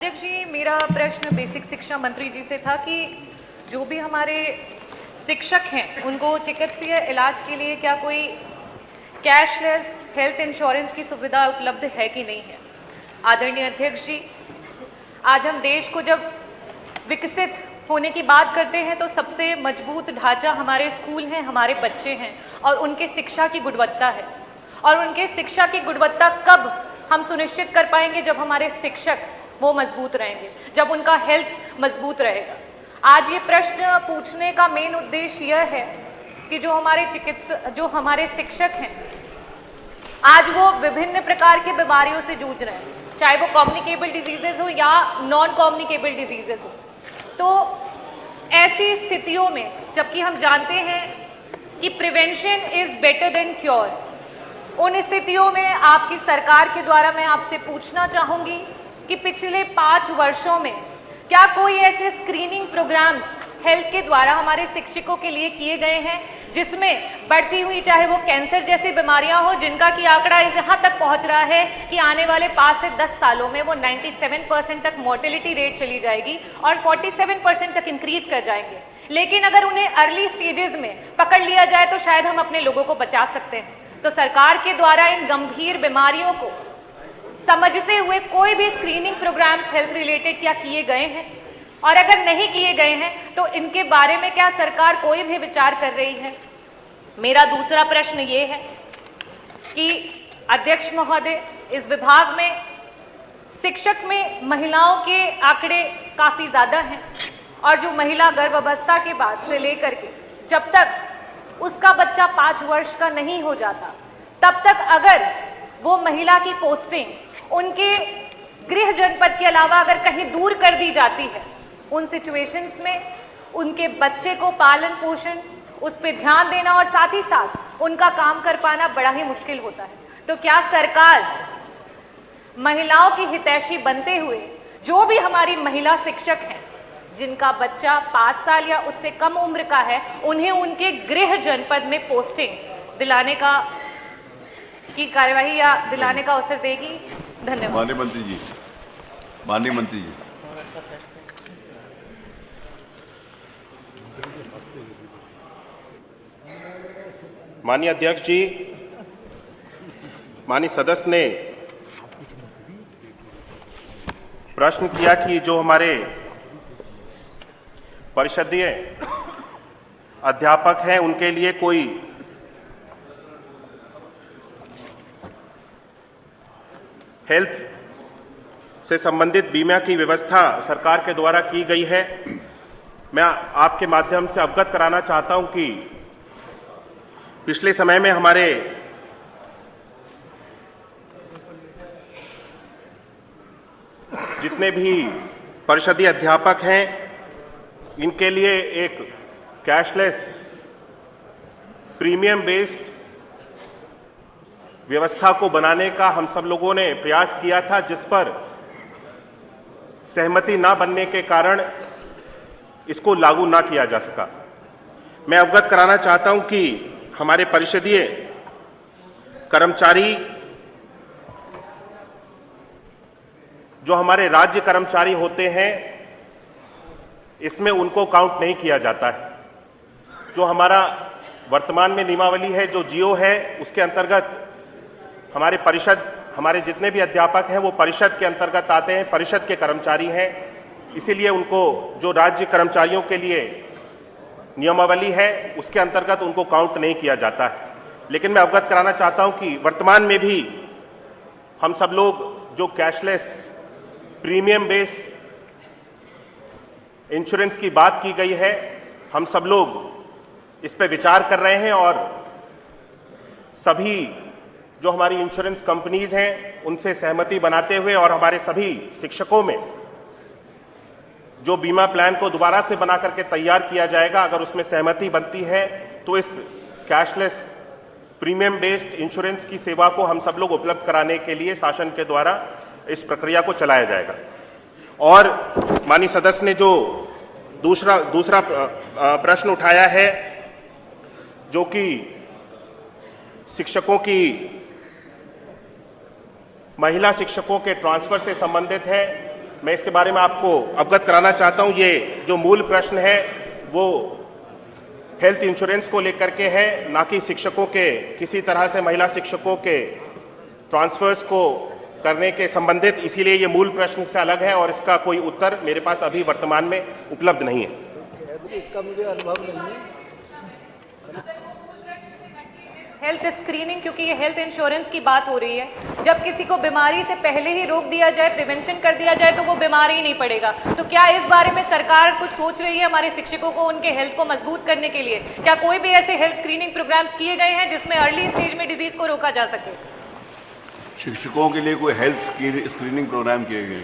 अध्यक्ष जी, मेरा प्रश्न बेसिक शिक्षा मंत्री जी से था कि जो भी हमारे शिक्षक हैं उनको चिकित्सीय इलाज के लिए क्या कोई कैशलेस हेल्थ इंश्योरेंस की सुविधा उपलब्ध है कि नहीं है। आदरणीय अध्यक्ष जी, आज हम देश को जब विकसित होने की बात करते हैं तो सबसे मजबूत ढांचा हमारे स्कूल हैं, हमारे बच्चे हैं और उनके शिक्षा की गुणवत्ता है। और उनके शिक्षा की गुणवत्ता कब हम सुनिश्चित कर पाएंगे? जब हमारे शिक्षक वो मजबूत रहेंगे, जब उनका हेल्थ मजबूत रहेगा। आज ये प्रश्न पूछने का मेन उद्देश्य यह है कि जो हमारे शिक्षक हैं, आज वो विभिन्न प्रकार की बीमारियों से जूझ रहे हैं, चाहे वो कम्युनिकेबल डिजीजेज हो या नॉन कम्युनिकेबल डिजीजेज हो। तो ऐसी स्थितियों में, जबकि हम जानते हैं कि prevention is better than cure, उन स्थितियों में आपकी सरकार के द्वारा मैं आपसे पूछना चाहूंगी कि पिछले 5 वर्षों में क्या कोई ऐसे स्क्रीनिंग प्रोग्राम्स हेल्थ के द्वारा हमारे शिक्षकों के लिए किए गए हैं जिसमें बढ़ती हुई, चाहे वो कैंसर जैसी बीमारियां हो, जिनका कि आंकड़ा यहाँ तक पहुंच रहा है कि आने वाले 5 से 10 सालों में वो 97% तक मोर्टेलिटी रेट चली जाएगी और 47% तक इंक्रीज कर जाएंगे। लेकिन अगर उन्हें अर्ली स्टेजेस में पकड़ लिया जाए तो शायद हम अपने लोगों को बचा सकते हैं। तो सरकार के द्वारा इन गंभीर बीमारियों को समझते हुए कोई भी स्क्रीनिंग प्रोग्राम्स हेल्थ रिलेटेड क्या किए गए हैं? और अगर नहीं किए गए हैं तो इनके बारे में क्या सरकार कोई भी विचार कर रही है? मेरा दूसरा प्रश्न ये है कि अध्यक्ष महोदय, इस विभाग में शिक्षक में महिलाओं के आंकड़े काफी ज्यादा हैं और जो महिला गर्भावस्था के बाद से लेकर के जब तक उसका बच्चा 5 वर्ष का नहीं हो जाता, तब तक अगर वो महिला की पोस्टिंग उनके गृह जनपद के अलावा अगर कहीं दूर कर दी जाती है, उन सिचुएशंस में उनके बच्चे को पालन पोषण, उस पर ध्यान देना और साथ ही साथ उनका काम कर पाना बड़ा ही मुश्किल होता है। तो क्या सरकार महिलाओं की हितैषी बनते हुए जो भी हमारी महिला शिक्षक हैं जिनका बच्चा 5 साल या उससे कम उम्र का है, उन्हें उनके गृह जनपद में पोस्टिंग दिलाने की कार्यवाही या दिलाने का अवसर देगी? धन्यवाद। माननीय मंत्री जी, माननीय मंत्री जी। माननीय अध्यक्ष जी, माननीय सदस्य ने प्रश्न किया कि जो हमारे परिषदीय अध्यापक हैं उनके लिए कोई हेल्थ से संबंधित बीमा की व्यवस्था सरकार के द्वारा की गई है। मैं आपके माध्यम से अवगत कराना चाहता हूं कि पिछले समय में हमारे जितने भी परिषदीय अध्यापक हैं, इनके लिए एक कैशलेस प्रीमियम बेस्ड व्यवस्था को बनाने का हम सब लोगों ने प्रयास किया था, जिस पर सहमति ना बनने के कारण इसको लागू ना किया जा सका। मैं अवगत कराना चाहता हूं कि हमारे परिषदीय कर्मचारी, जो हमारे राज्य कर्मचारी होते हैं, इसमें उनको काउंट नहीं किया जाता है। जो हमारा वर्तमान में नियमावली है, जो जियो है, उसके अंतर्गत हमारे परिषद, हमारे जितने भी अध्यापक हैं वो परिषद के अंतर्गत आते हैं, परिषद के कर्मचारी हैं। इसीलिए उनको जो राज्य कर्मचारियों के लिए नियमावली है उसके अंतर्गत उनको काउंट नहीं किया जाता है। लेकिन मैं अवगत कराना चाहता हूं कि वर्तमान में भी हम सब लोग जो कैशलेस प्रीमियम बेस्ड इंश्योरेंस की बात की गई है, हम सब लोग इस पर विचार कर रहे हैं और सभी जो हमारी इंश्योरेंस कंपनीज हैं उनसे सहमति बनाते हुए और हमारे सभी शिक्षकों में जो बीमा प्लान को दोबारा से बना करके तैयार किया जाएगा, अगर उसमें सहमति बनती है तो इस कैशलेस प्रीमियम बेस्ड इंश्योरेंस की सेवा को हम सब लोग उपलब्ध कराने के लिए शासन के द्वारा इस प्रक्रिया को चलाया जाएगा। और माननीय सदस्य ने जो दूसरा प्रश्न उठाया है, जो कि शिक्षकों की महिला शिक्षकों के ट्रांसफर से संबंधित है, मैं इसके बारे में आपको अवगत कराना चाहता हूं। ये जो मूल प्रश्न है वो हेल्थ इंश्योरेंस को लेकर के है, ना कि शिक्षकों के किसी तरह से महिला शिक्षकों के ट्रांसफर्स को करने के संबंधित। इसीलिए ये मूल प्रश्न से अलग है और इसका कोई उत्तर मेरे पास अभी वर्तमान में उपलब्ध नहीं है। इसका मुझे अनुभव नहीं है। हेल्थ स्क्रीनिंग, क्योंकि ये हेल्थ इंश्योरेंस की बात हो रही है, जब किसी को बीमारी से पहले ही रोक दिया जाए, प्रिवेंशन कर दिया जाए, तो वो बीमार ही नहीं पड़ेगा। तो क्या इस बारे में सरकार कुछ सोच रही है हमारे शिक्षकों को उनके हेल्थ को मजबूत करने के लिए? क्या कोई भी ऐसे हेल्थ स्क्रीनिंग प्रोग्राम्स किए गए हैं जिसमें अर्ली स्टेज में डिजीज को रोका जा सके? शिक्षकों के लिए कोई हेल्थ स्क्रीनिंग प्रोग्राम किए गए?